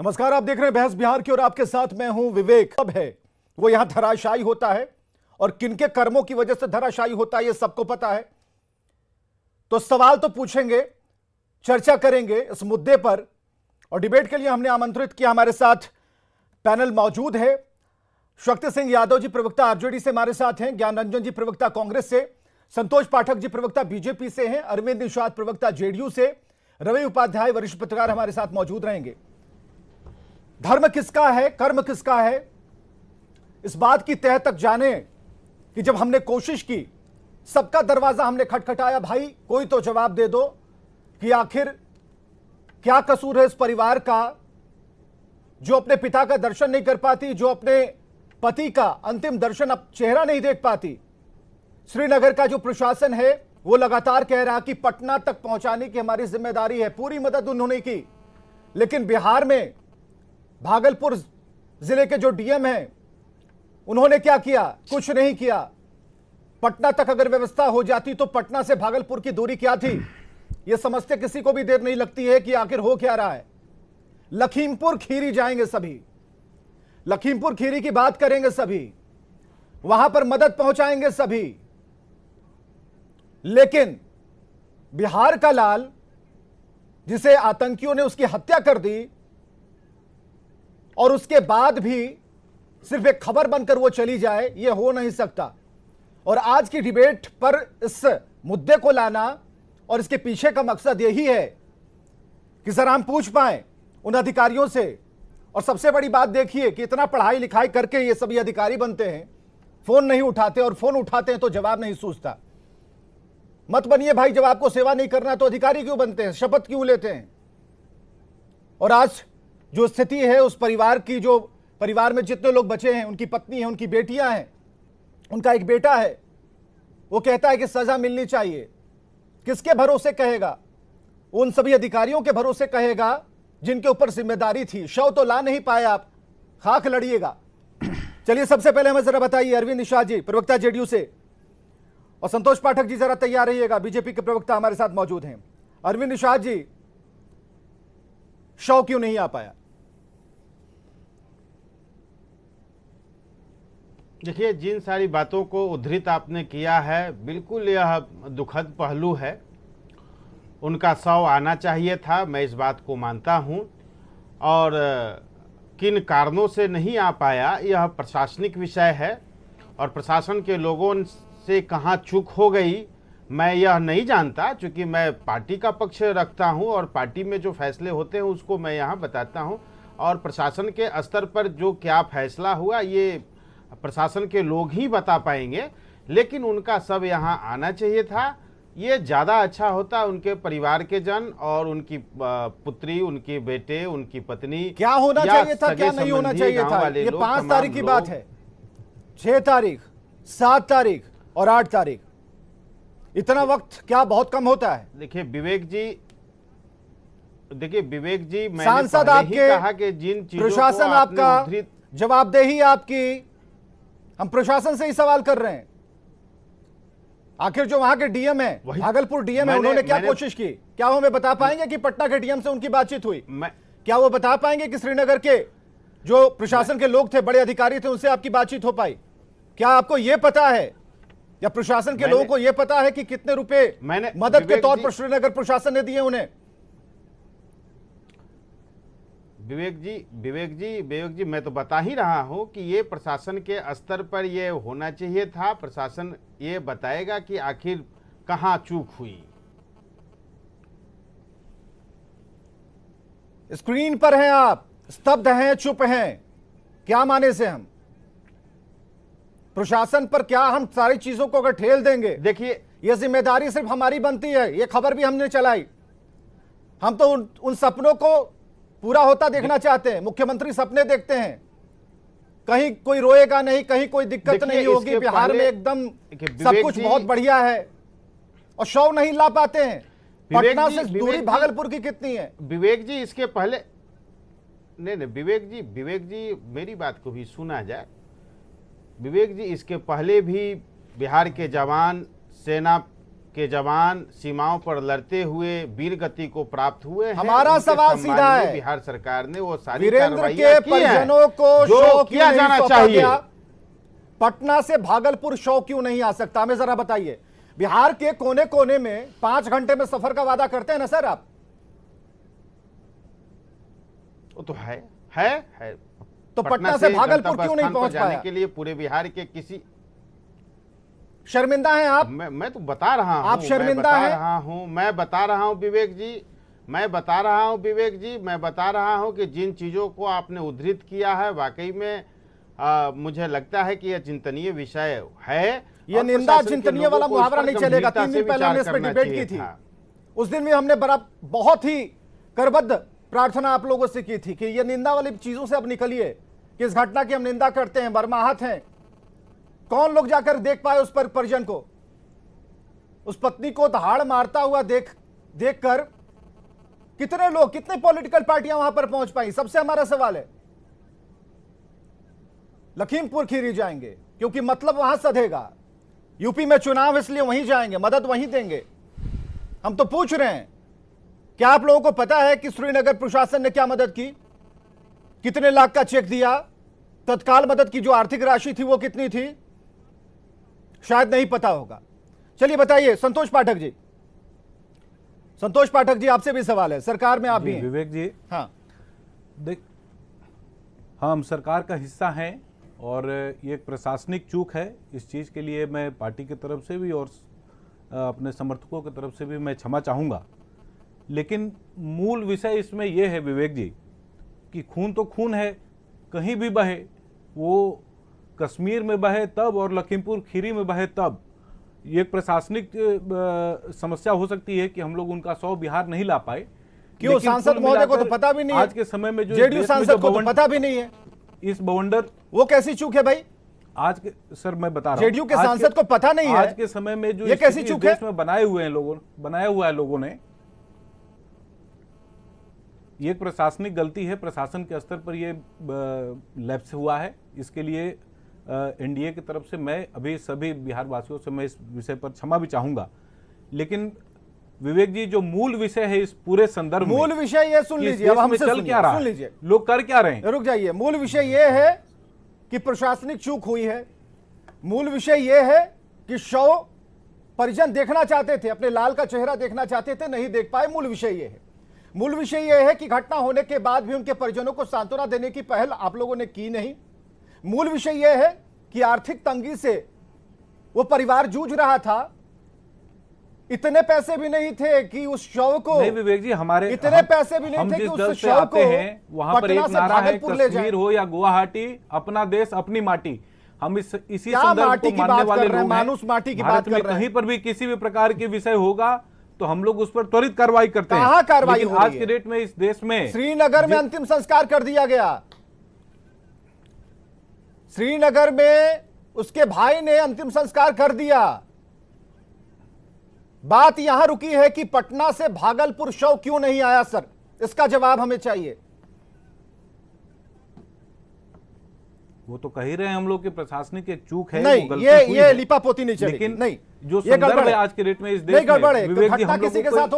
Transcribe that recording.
नमस्कार, आप देख रहे हैं बहस बिहार की और आपके साथ मैं हूं विवेक। अब है वो यहां धराशायी होता है और किनके कर्मों की वजह से धराशायी होता है ये सबको पता है। तो सवाल तो पूछेंगे, चर्चा करेंगे इस मुद्दे पर और डिबेट के लिए हमने आमंत्रित किया। हमारे साथ पैनल मौजूद है। शक्ति सिंह यादव जी प्रवक्ता आरजेडी से हमारे साथ हैं, ज्ञान रंजन जी प्रवक्ता कांग्रेस से, संतोष पाठक जी प्रवक्ता बीजेपी से हैं, अरविंद निषाद प्रवक्ता जेडीयू से, रवि उपाध्याय वरिष्ठ पत्रकार हमारे साथ मौजूद रहेंगे। धर्म किसका है, कर्म किसका है, इस बात की तह तक जाने कि जब हमने कोशिश की, सबका दरवाजा हमने खटखटाया, भाई कोई तो जवाब दे दो कि आखिर क्या कसूर है इस परिवार का जो अपने पिता का दर्शन नहीं कर पाती, जो अपने पति का अंतिम दर्शन अब चेहरा नहीं देख पाती। श्रीनगर का जो प्रशासन है वो लगातार कह रहा कि पटना तक पहुंचाने की हमारी जिम्मेदारी है, पूरी मदद उन्होंने की। लेकिन बिहार में भागलपुर जिले के जो डीएम हैं उन्होंने क्या किया? कुछ नहीं किया। पटना तक अगर व्यवस्था हो जाती तो पटना से भागलपुर की दूरी क्या थी, यह समझते किसी को भी देर नहीं लगती है कि आखिर हो क्या रहा है। लखीमपुर खीरी जाएंगे सभी, लखीमपुर खीरी की बात करेंगे सभी, वहां पर मदद पहुंचाएंगे सभी। लेकिन बिहार का लाल जिसे आतंकियों ने उसकी हत्या कर दी और उसके बाद भी सिर्फ एक खबर बनकर वो चली जाए, यह हो नहीं सकता। और आज की डिबेट पर इस मुद्दे को लाना और इसके पीछे का मकसद यही है कि सर हम पूछ पाए उन अधिकारियों से। और सबसे बड़ी बात देखिए कि इतना पढ़ाई लिखाई करके ये सभी अधिकारी बनते हैं, फोन नहीं उठाते, और फोन उठाते हैं तो जवाब नहीं सूझता। मत बनिए भाई, जब आपको सेवा नहीं करना तो अधिकारी क्यों बनते हैं, शपथ क्यों लेते हैं। और आज जो स्थिति है उस परिवार की, जो परिवार में जितने लोग बचे हैं, उनकी पत्नी है, उनकी बेटियां हैं, उनका एक बेटा है, वो कहता है कि सजा मिलनी चाहिए। किसके भरोसे कहेगा? उन सभी अधिकारियों के भरोसे कहेगा जिनके ऊपर जिम्मेदारी थी। शव तो ला नहीं पाए आप, खाक लड़िएगा। चलिए सबसे पहले हमें जरा बताइए, अरविंद निषाद जी प्रवक्ता जेडीयू से और संतोष पाठक जी जरा तैयार रहिएगा, बीजेपी के प्रवक्ता हमारे साथ मौजूद हैं। अरविंद निषाद जी, शव क्यों नहीं आ पाया? देखिए, जिन सारी बातों को उद्धृत आपने किया है, बिल्कुल यह दुखद पहलू है। उनका शव आना चाहिए था, मैं इस बात को मानता हूं। और किन कारणों से नहीं आ पाया यह प्रशासनिक विषय है, और प्रशासन के लोगों से कहां चूक हो गई मैं यह नहीं जानता, क्योंकि मैं पार्टी का पक्ष रखता हूं और पार्टी में जो फैसले होते हैं उसको मैं यहां बताता हूं। और प्रशासन के स्तर पर जो क्या फैसला हुआ ये प्रशासन के लोग ही बता पाएंगे। लेकिन उनका सब यहाँ आना चाहिए था, ये ज़्यादा अच्छा होता। उनके परिवार के जन और उनकी पुत्री, उनके बेटे, उनकी पत्नी, क्या होना चाहिए था, क्या नहीं होना चाहिए था। ये 5 तारीख की बात है, 6 तारीख, 7 तारीख और 8 तारीख। इतना वक्त क्या बहुत कम होता है? देखिए विवेक जी, मैंने सांसद पहले ही आपके, कहा कि जिन चीजों प्रशासन को आपने आपका, उद्धृत, जवाबदेही आपकी, हम प्रशासन से ही सवाल कर रहे हैं। आखिर जो वहां के डीएम है, भागलपुर डीएम है, उन्होंने क्या कोशिश की? क्या वो हमें बता पाएंगे कि पटना के डीएम से उनकी बातचीत हुई? क्या वो बता पाएंगे कि श्रीनगर के जो प्रशासन के लोग थे, बड़े अधिकारी थे, उनसे आपकी बातचीत हो पाई? क्या आपको यह पता है या प्रशासन के लोगों को यह पता है कि कितने रुपए मदद के तौर पर श्रीनगर प्रशासन ने दिए उन्हें? विवेक जी, मैं तो बता ही रहा हूं कि ये प्रशासन के स्तर पर ये होना चाहिए था। प्रशासन ये बताएगा कि आखिर कहां चूक हुई। स्क्रीन पर हैं आप, स्तब्ध हैं, चुप हैं, क्या माने से हम प्रशासन पर क्या हम सारी चीजों को अगर ठेल देंगे? देखिए, यह जिम्मेदारी सिर्फ हमारी बनती है। यह खबर भी हमने चलाई, हम तो उन सपनों को पूरा होता देखना चाहते हैं। मुख्यमंत्री सपने देखते हैं, कहीं कोई रोएगा नहीं, कहीं कोई दिक्कत नहीं होगी, बिहार में एकदम सब कुछ बहुत बढ़िया है, और शव नहीं ला पाते हैं। पटना से दूरी भागलपुर की कितनी है? विवेक जी, इसके पहले नहीं, विवेक जी मेरी बात को भी सुना जाए। विवेक जी, इसके पहले भी बिहार के जवान, सेना के जवान सीमाओं पर लड़ते हुए वीर गति को प्राप्त हुए हैं। हमारा उनके सवाल सम्मान सीधा में है। बिहार सरकार ने वो सारी वीरेंद्र कार्रवाइयां के की हैं, परिजनों को जो शव किया क्यों जाना नहीं सौंपा चाहिए। गया? पटना से भागलपुर शव क्यों नहीं आ सकता? हमें जरा बताइए। बिहार के कोने कोने में 5 घंटे में सफर का वादा करते हैं ना सर आप? वो तो है। तो पटना से भागलपुर क्यों नहीं पहुंच जाने पाया? के लिए पूरे बिहार के किसी शर्मिंदा हैं आप? मैं तो बता रहा हूं, आप शर्मिंदा हैं? मैं बता रहा हूं विवेक जी, मैं बता रहा हूं कि जिन चीजों को आपने उद्धृत किया है वाकई में मुझे लगता है कि यह चिंतनीय विषय है। यह और निंदा प्रशासन के चिंतनीय लोगों वाला को इस मुहावरा पर नहीं चलेगा। गंभीरता 3 से दिन पहले हमने विचार इस पर करना डिबेट चाहिए की थी। था। उस दिन भी हमने बहुत ही करबद्ध प्रार्थना आप लोगों से की थी कि ये निंदा वाली चीजों से अब निकलिए, कि इस घटना की हम निंदा करते हैं, मर्माहत हैं। कौन लोग जाकर देख पाए उस पर परिजन को? उस पत्नी को दहाड़ मारता हुआ देखकर कितने लोग, कितने पॉलिटिकल पार्टियां वहां पर पहुंच पाई? सबसे हमारा सवाल है। लखीमपुर खीरी जाएंगे क्योंकि मतलब वहां सधेगा। यूपी में चुनाव इसलिए वहीं जाएंगे, मदद वहीं देंगे। हम तो पूछ रहे हैं, क्या आप लोगों को पता है कि श्रीनगर प्रशासन ने क्या मदद की? कितने लाख का चेक दिया? तत्काल मदद की जो आर्थिक राशि थी वो कितनी थी? शायद नहीं पता होगा। चलिए बताइए संतोष पाठक जी। संतोष पाठक जी, आपसे भी सवाल है, सरकार में आप भी हैं। विवेक जी, हाँ, देख, हम सरकार का हिस्सा हैं और ये एक प्रशासनिक चूक है। इस चीज़ के लिए मैं पार्टी की तरफ से भी और अपने समर्थकों की तरफ से भी मैं क्षमा चाहूँगा। लेकिन मूल विषय इसमें यह है विवेक जी कि खून तो खून है, कहीं भी बहे, वो कश्मीर में बहे तब और लखीमपुर खीरी में बहे तब। ये एक प्रशासनिक समस्या हो सकती है कि हम लोग उनका शव बिहार नहीं ला पाए। क्यों? लेकिन सांसद कुल महोदय को तो मिलाकर पता भी नहीं है। आज के समय में जो जेडीयू देश में सांसद जो को तो बवंडर- पता भी नहीं है। इस बवंडर वो कैसी चूक है भाई? आज के, सर मैं बता रहा हूं, जेडीयू के आज सांसद को पता नहीं है। आज के समय में जो ये कैसी स्थिति इस चूक है? देश में बनाया हुआ है लोगों ने, ये एक प्रशासनिक गलती है। प्रशासन के स्तर पर ये लैप्स हुआ है। इसके लिए एनडीए की तरफ से मैं अभी सभी बिहार वासियों से मैं इस विषय पर क्षमा भी चाहूंगा। लेकिन विवेक जी, जो मूल विषय है इस पूरे संदर्भ में, मूल विषय ये सुन कि इस लीजिए, देश अब में हमसे चल सुनिए, क्या रहा सुन है, लीजिए, लोग कर क्या रहे हैं। रुक जाइए। मूल विषय ये है कि प्रशासनिक चूक हुई है। मूल विषय ये है कि शव परिजन देखना चाहते थे, अपने लाल का चेहरा देखना चाहते थे, नहीं देख पाए। मूल विषय ये है। मूल विषय यह है कि घटना होने के बाद भी उनके परिजनों को सांत्वना देने की पहल आप लोगों ने की नहीं। मूल विषय यह है कि आर्थिक तंगी से वो परिवार जूझ रहा था। इतने पैसे भी नहीं थे कि उस शव को, नहीं विवेक जी, हमारे इतने पैसे भी नहीं हम थे कि जिस उस दल से शव आते को हैं वहां पर एक पटना से नारा है, भागलपुर ले जाएं। कश्मीर हो या गुवाहाटी, अपना देश अपनी माटी। हम इसी क्या संदर्भ माटी को की मानने बात वाले कर रहे हैं? लोग हैं। मानुस माटी की भारत बात में कर रहे हैं। कहीं पर भी किसी भी प्रकार के विषय होगा तो हम लोग उस पर त्वरित कार्रवाई करते हैं। कहां कार्रवाई लेकिन हो रही आज है? के डेट में इस देश में श्रीनगर में अंतिम संस्कार कर दिया गया। श्रीनगर में उसके भाई ने अंतिम संस्कार कर दिया। बात यहां रुकी है कि पटना से भागलपुर शव क्यों नहीं आया सर? इसका जवाब हमें चाहिए। वो तो कह ही रहे हैं हम लोग के प्रशासनिक एक चूक है, नहीं, वो गलती ये हुई है। लिपापोती नहीं चलेगी। लेकिन नहीं, जो ये गड़बड़ संदर्भ है। है आज के डेट में इस देश नहीं, गड़बड़ में है। विवेक जी, घटना हम किसी लोगों के को साथ हो सकती